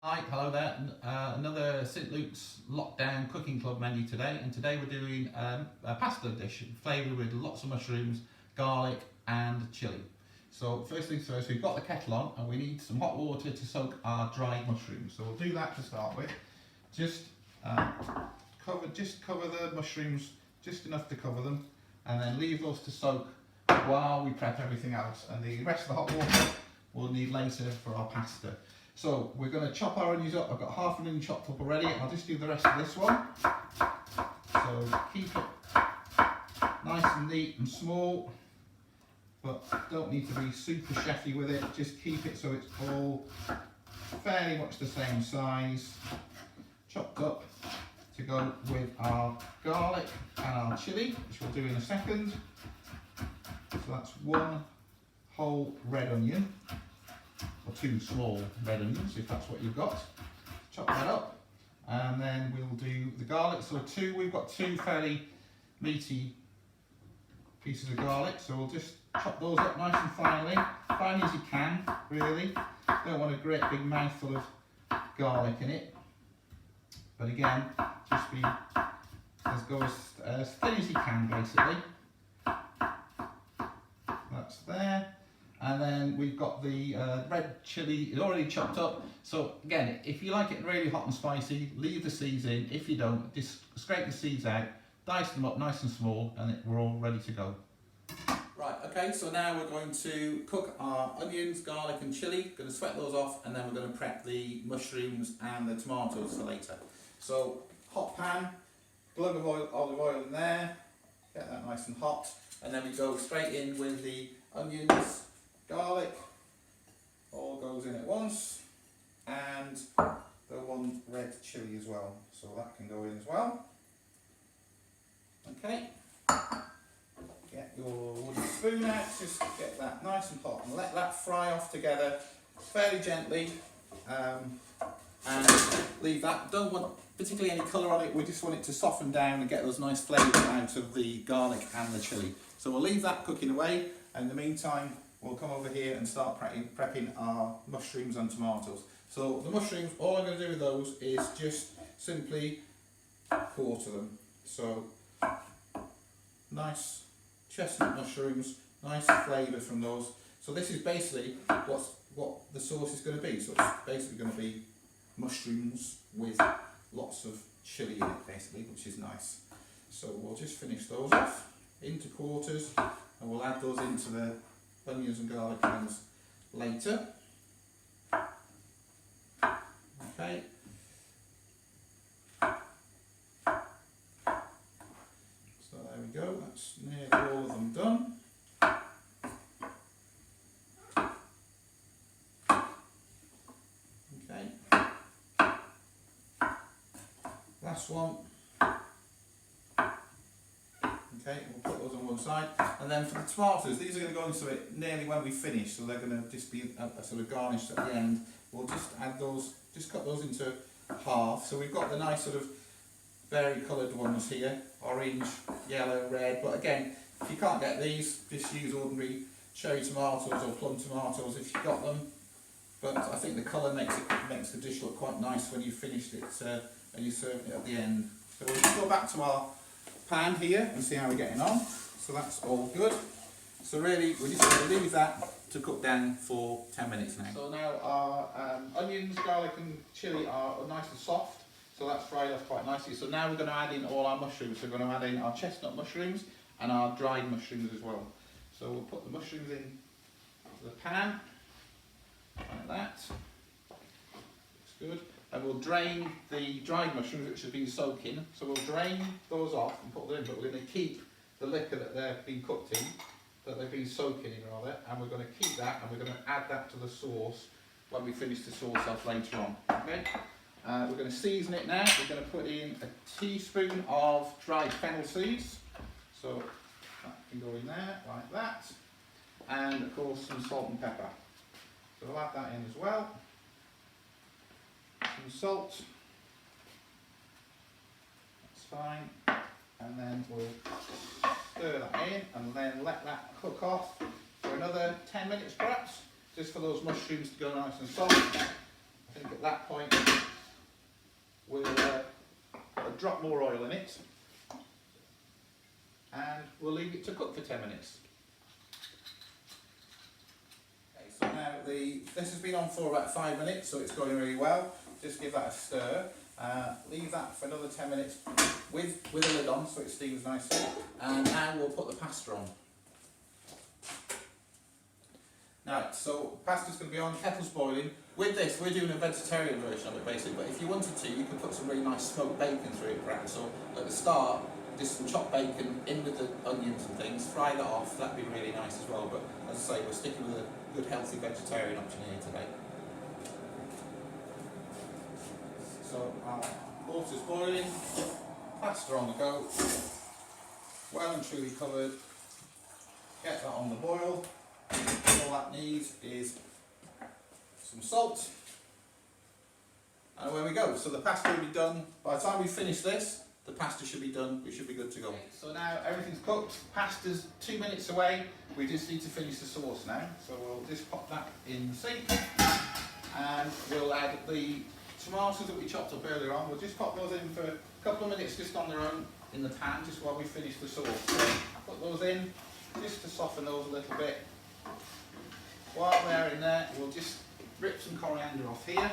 Hi, hello there. Another St Luke's Lockdown Cooking Club menu today, and today we're doing a pasta dish flavoured with lots of mushrooms, garlic and chilli. So first things first, we've got the kettle on and we need some hot water to soak our dried mushrooms. So we'll do that to start with. Just cover the mushrooms just enough to cover them, and then leave those to soak while we prep everything else. And the rest of the hot water we'll need later for our pasta. So we're going to chop our onions up. I've got half an onion chopped up already. I'll just do the rest of this one. So keep it nice and neat and small, but don't need to be super chefy with it. Just keep it so it's all fairly much the same size. Chopped up to go with our garlic and our chilli, which we'll do in a second. So that's one whole red onion, or two small red onions if that's what you've got. Chop that up, and then we'll do the garlic. So we've got two fairly meaty pieces of garlic, so we'll just chop those up nice and finely, fine as you can, really. Don't want a great big mouthful of garlic in it, but again, just go as thin as you can, basically. That's there. And then we've got the red chilli, it's already chopped up. So again, if you like it really hot and spicy, leave the seeds in. If you don't, just scrape the seeds out, dice them up nice and small, and we're all ready to go. Right, okay, so now we're going to cook our onions, garlic and chilli. Going to sweat those off, and then we're going to prep the mushrooms and the tomatoes for later. So, hot pan, glug of olive oil in there, get that nice and hot, and then we go straight in with the onions, garlic, all goes in at once, and the one red chilli as well, so that can go in as well. Okay, get your wooden spoon out, just get that nice and hot and let that fry off together fairly gently, and leave that. Don't want particularly any colour on it, we just want it to soften down and get those nice flavours out of the garlic and the chilli. So we'll leave that cooking away, and in the meantime we'll come over here and start prepping our mushrooms and tomatoes. So the mushrooms, all I'm going to do with those is just simply quarter them. So nice chestnut mushrooms, nice flavour from those. So this is basically what the sauce is going to be. So it's basically going to be mushrooms with lots of chilli in it, basically, which is nice. So we'll just finish those off into quarters, and we'll add those into the onions and garlic ones later. Okay. So there we go, that's nearly all of them done. Okay. Last one. Okay, we'll put those on one side, and then for the tomatoes, these are going to go into it nearly when we finish, so they're going to just be a sort of garnished at the end. We'll just add those, just cut those into half. So we've got the nice sort of vari-coloured ones here, orange, yellow, red, but again, if you can't get these, just use ordinary cherry tomatoes or plum tomatoes if you've got them. But I think the colour makes the dish look quite nice when you've finished it and you serve it at the end. So we'll just go back to our pan here and see how we're getting on. So that's all good. So really we're just going to leave that to cook down for 10 minutes now. So now our onions, garlic and chilli are nice and soft, so that's fried off quite nicely. So now we're going to add in all our mushrooms. So we're going to add in our chestnut mushrooms and our dried mushrooms as well. So we'll put the mushrooms in the pan like that. Looks good. And we'll drain the dried mushrooms which have been soaking. So we'll drain those off and put them in, but we're going to keep the liquor that they've been cooked in, that they've been soaking in rather, and we're going to keep that, and we're going to add that to the sauce when we finish the sauce off later on. Okay? We're going to season it now. We're going to put in a teaspoon of dried fennel seeds. So that can go in there like that. And of course some salt and pepper. So we'll add that in as well. Some salt, that's fine, and then we'll stir that in and then let that cook off for another 10 minutes perhaps, just for those mushrooms to go nice and soft. I think at that point we'll drop more oil in it and we'll leave it to cook for 10 minutes. Okay, so now this has been on for about 5 minutes, so it's going really well. Just give that a stir. Leave that for another 10 minutes with a lid on so it steams nicely. And now we'll put the pasta on. Now, so pasta's going to be on, kettle's boiling. With this, we're doing a vegetarian version of it basically, but if you wanted to, you could put some really nice smoked bacon through it perhaps. So at the start, just some chopped bacon in with the onions and things, fry that off, that'd be really nice as well. But as I say, we're sticking with a good healthy vegetarian option here today. So water's boiling, pasta on the go, well and truly covered. Get that on the boil. All that needs is some salt, and away we go. So the pasta will be done by the time we finish this. The pasta should be done. We should be good to go. Okay, so now everything's cooked. Pasta's 2 minutes away. We just need to finish the sauce now. So we'll just pop that in the sink, and we'll add the tomatoes that we chopped up earlier on. We'll just pop those in for a couple of minutes just on their own in the pan, just while we finish the sauce. So put those in just to soften those a little bit. While they're in there, we'll just rip some coriander off here,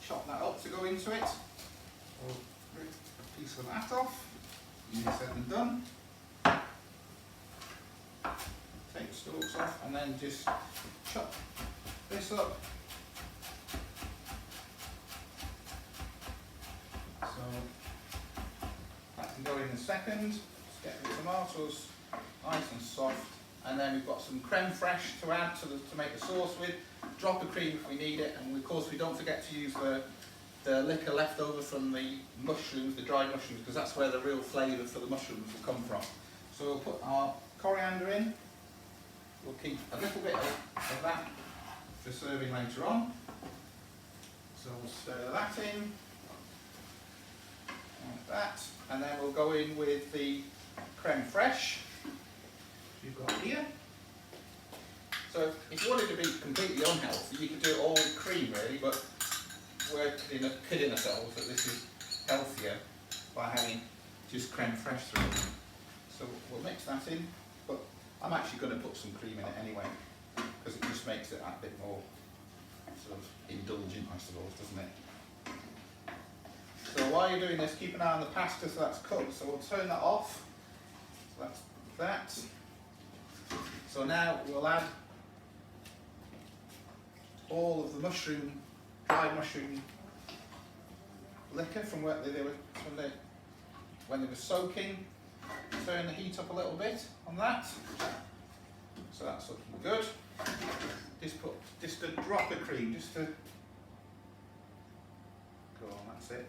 chop that up to go into it. We'll rip a piece of that off, easy said and done. Take the stalks off and then just chop this up. So that can go in a second. Just get the tomatoes nice and soft. And then we've got some creme fraiche to add to make the sauce with. Drop of cream if we need it, and of course we don't forget to use the liquor left over from the mushrooms, the dried mushrooms, because that's where the real flavour for the mushrooms will come from. So we'll put our coriander in. We'll keep a little bit of that for serving later on. So we'll stir that in, like that, and then we'll go in with the creme fraiche you've got here. So if you wanted to be completely unhealthy, you could do it all with cream really, but we're kidding ourselves that this is healthier by having just creme fraiche through it. So we'll mix that in, but I'm actually going to put some cream in it anyway, because it just makes it a bit more sort of indulgent, I suppose, doesn't it? So while you're doing this, keep an eye on the pasta so that's cooked. So we'll turn that off. So that's that. So now we'll add all of the dried mushroom liquor from where when they were soaking. Turn the heat up a little bit on that. So that's looking good. Just put just a drop of cream, just to go on, that's it.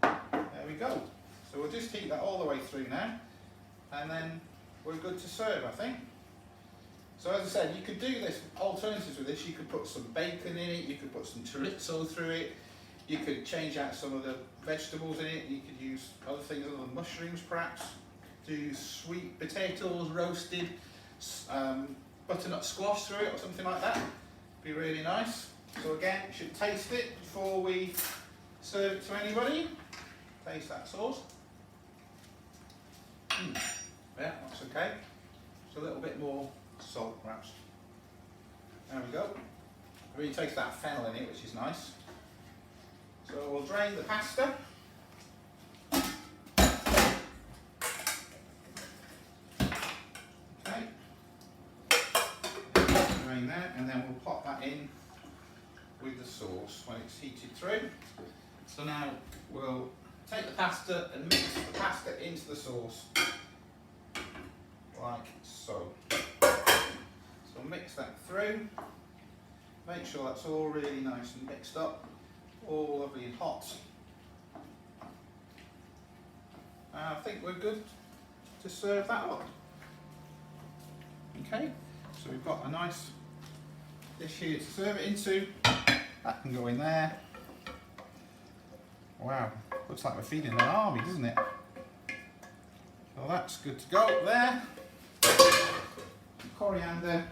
There we go. So we'll just heat that all the way through now, and then we're good to serve, I think. So as I said, you could do this, alternatives with this, you could put some bacon in it, you could put some chorizo through it, you could change out some of the vegetables in it, you could use other things other than mushrooms perhaps, do sweet potatoes roasted, butternut squash through it or something like that, be really nice. So again, you should taste it before we serve it to anybody. Taste that sauce. Yeah, that's okay. Just a little bit more salt perhaps. There we go. Really takes that fennel in it, which is nice. So we'll drain the pasta. Okay. Drain that, and then we'll pop that in with the sauce when it's heated through. So now we'll take the pasta and mix the pasta into the sauce, like so. So mix that through, make sure that's all really nice and mixed up, all lovely and hot. I think we're good to serve that up. Okay, so we've got a nice dish here to serve it into. That can go in there. Wow, looks like we're feeding an army, doesn't it? So that's good to go there. Coriander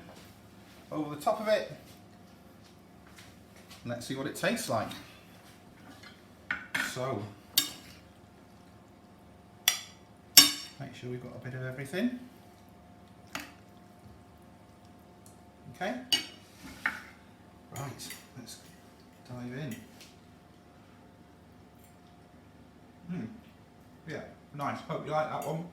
over the top of it. Let's see what it tastes like. so. Make sure we've got a bit of everything. Okay. Right, let's dive in. Yeah, nice. Hope you like that one.